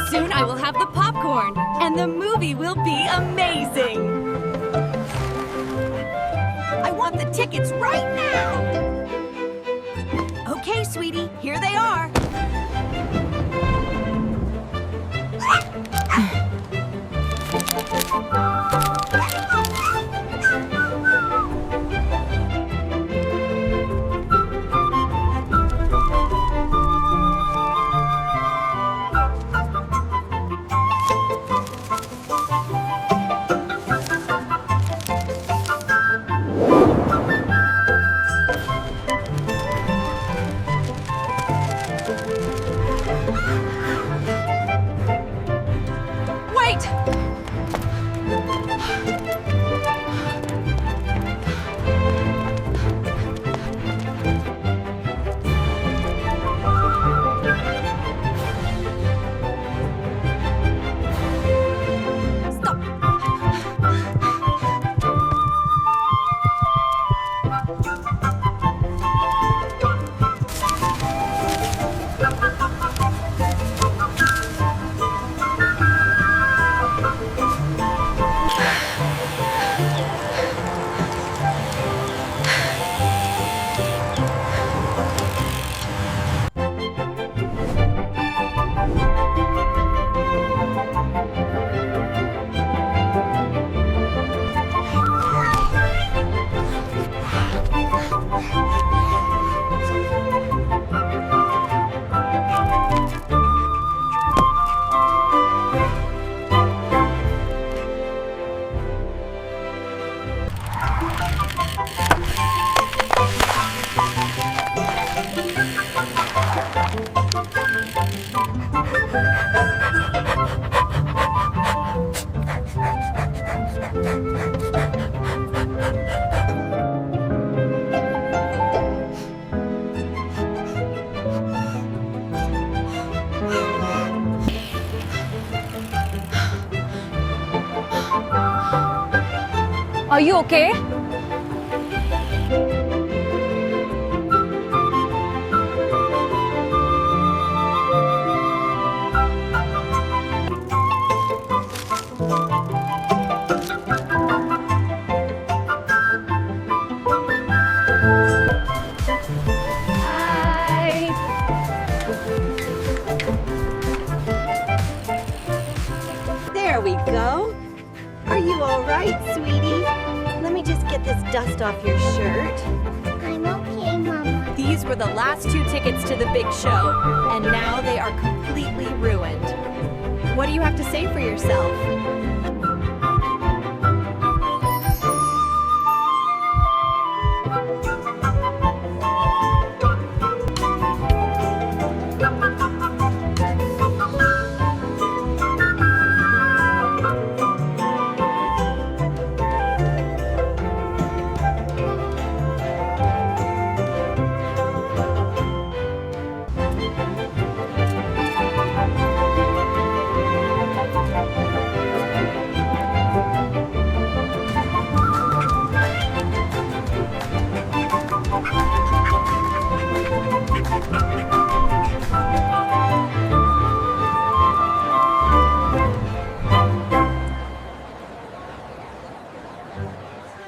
Soon I will have the popcorn, and the movie will be amazing. I want the tickets right now. Okay, sweetie, here they are. Wait! Stop! Are you okay? Hi. There we go. Are you all right, sweetie? Let me just get this dust off your shirt. I'm okay, Mama. These were the last 2 tickets to the big show, and now they are completely ruined. What do you have to say for yourself?